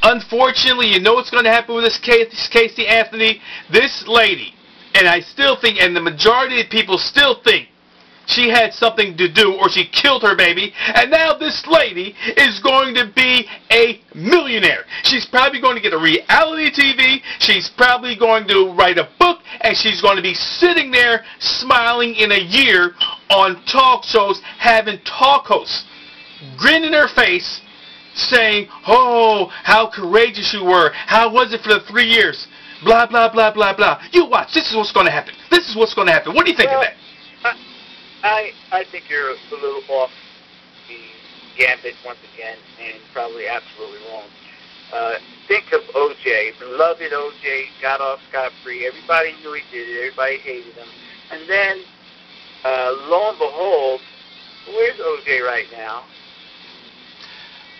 Unfortunately, you know what's going to happen with this case, Casey Anthony? This lady, and I still think, and the majority of people still think, she had something to do, or she killed her baby, and now this lady is going to be a millionaire. She's probably going to get a reality TV, she's probably going to write a book, and she's going to be sitting there smiling in a year on talk shows, having talk hosts grin in her face, saying, oh, how courageous you were, how was it for the 3 years, blah, blah, blah, blah, blah. You watch, this is what's going to happen. This is what's going to happen. What do you think of that? I think you're a little off the gambit once again, and probably absolutely wrong. Think of O.J. Beloved O.J. got off scot-free. Everybody knew he did it. Everybody hated him. And then, lo and behold, where's O.J. right now?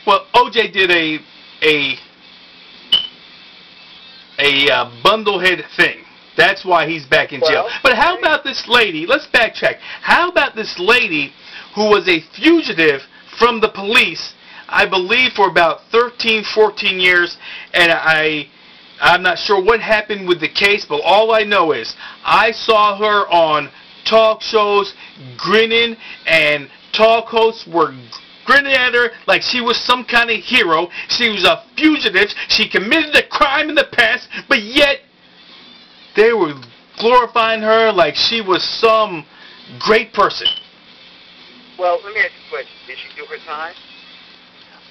Well, O.J. did a bundlehead thing. That's why he's back in jail. But how about this lady? Let's backtrack. How about this lady who was a fugitive from the police, I believe, for about 13, 14 years, and I'm not sure what happened with the case, but all I know is I saw her on talk shows grinning, and talk hosts were grinning at her like she was some kind of hero. She was a fugitive. She committed a crime in the past, but yet they were glorifying her like she was some great person. Well, let me ask you a question. Did she do her time?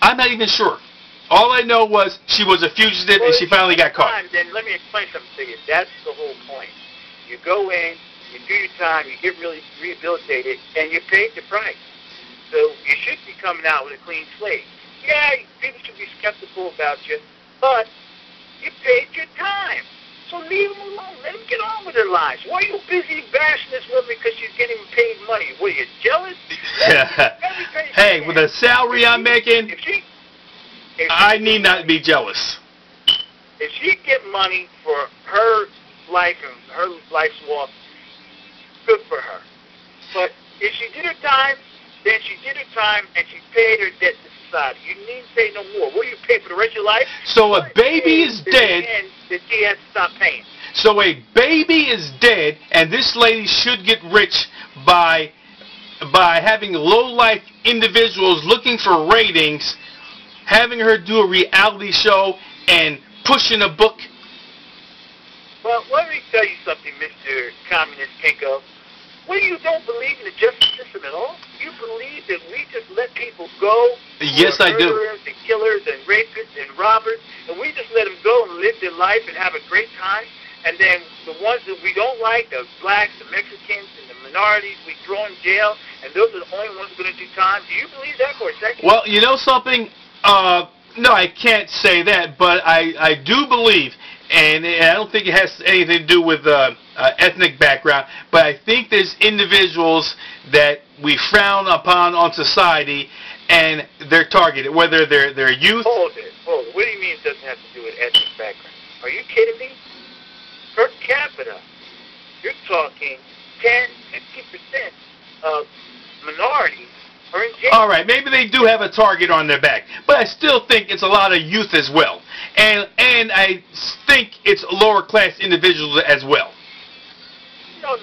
I'm not even sure. All I know was she was a fugitive, and she finally got caught. Then let me explain something to you. That's the whole point. You go in, you do your time, you get really rehabilitated, and you paid the price. So you should be coming out with a clean slate. Yeah, people should be skeptical about you, but you paid your time. So leave them alone. Let them get on with their lives. Why are you busy bashing this woman because she's getting paid money? What, are you jealous? Hey, with the salary I'm making, I need not be jealous. If she get money for her life and her life's walk, good for her. But if she did her time, then she did her time and she paid her debt to society. You needn't say no more. What do you pay for the rest of your life? So a baby is dead. That she has to stop paying. So a baby is dead, and this lady should get rich by having low-life individuals looking for ratings, having her do a reality show, and pushing a book. Well, let me tell you something, Mr. Communist Pinko. Well, you don't believe in the justice system at all? You believe that we just let people go? Yes, I do. Murderers and killers and rapists and robbers, and we just let them go and live their life and have a great time? And then the ones that we don't like, the blacks, the Mexicans, and the minorities, we throw in jail, and those are the only ones who are going to do time? Do you believe that for a second? Well, you know something? No, I can't say that, but I do believe, and I don't think it has anything to do with ethnic background, but I think there's individuals that we frown upon on society, and they're targeted, whether they're youth. Hold it. What do you mean it doesn't have to do with ethnic background? Are you kidding me? Per capita, you're talking 10, 50% of minorities are in jail. All right, maybe they do have a target on their back, but I still think it's a lot of youth as well, and I think it's lower class individuals as well. No.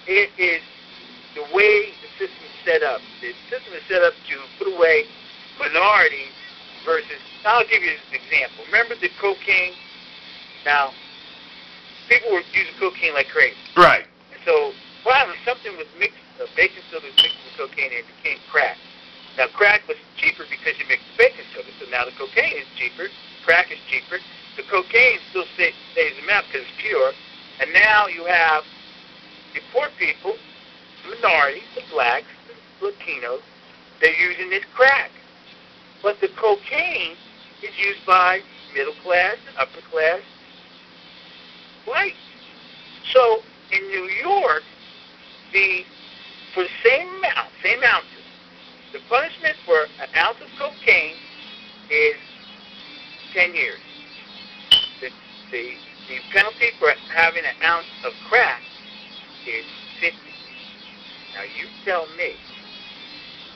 It is the way the system is set up. The system is set up to put away minorities versus. I'll give you an example. Remember the cocaine? Now, people were using cocaine like crazy. Right. So finally, something was mixed. Baking soda was mixed with cocaine, and it became crack. Now, crack was cheaper because you mixed baking soda. So now the cocaine is cheaper. Crack is cheaper. The cocaine still stays in the mouth because it's pure. And now you have the poor people, the minorities, the blacks, the Latinos, they're using this crack. But the cocaine is used by middle class and upper class whites. So in New York, for the same ounces, the punishment for an ounce of cocaine is 10 years. The penalty for having an ounce of crack is 50. Now you tell me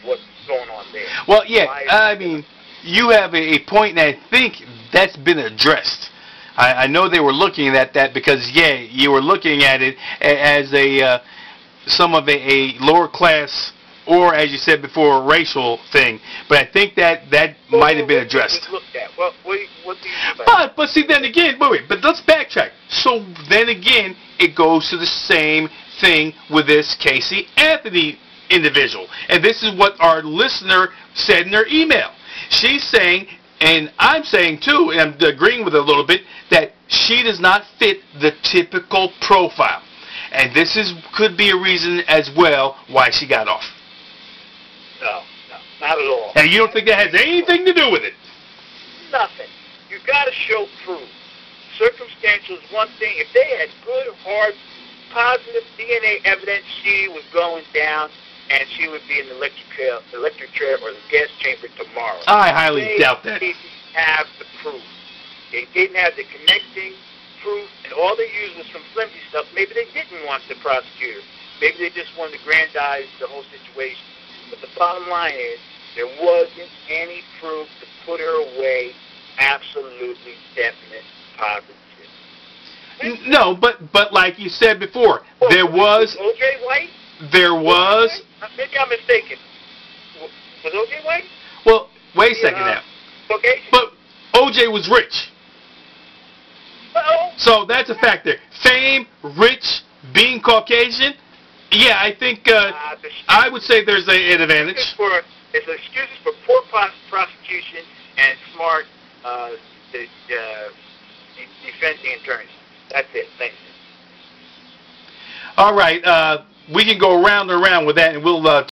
what's going on there. Well, yeah, I mean, you have a point, and I think that's been addressed. I know they were looking at that because, yeah, you were looking at it as a some of a lower class, or as you said before, a racial thing. But I think that might have been addressed. Looked at. Well, what do you mean by But see, then again, wait, but let's backtrack. So then again, it goes to the same thing with this Casey Anthony individual. And this is what our listener said in her email. She's saying, and I'm saying too, and I'm agreeing with her a little bit, that she does not fit the typical profile. And this could be a reason as well why she got off. No, not at all. And you don't think that has anything to do with it? Nothing. You got to show proof. Circumstantial is one thing. If they had good, hard, positive DNA evidence, she was going down, and she would be in the electric chair or the gas chamber tomorrow. I highly doubt that. They didn't have the proof. They didn't have the connecting proof, and all they used was some flimsy stuff. Maybe they didn't want the prosecutor. Maybe they just wanted to grandize the whole situation. But the bottom line is, there wasn't any proof to put her away. Absolutely definite, positive. No, but like you said before, there was O.J. White? There was. Maybe I'm mistaken. Was O.J. White? Well, wait a second now. Okay. But O.J. was rich. Well, So that's a factor. Fame, rich, being Caucasian. Yeah, I think I would say there's an advantage. It's excuses for poor prosecution and smart defending attorneys. That's it. Thanks. All right. We can go round and round with that, and we'll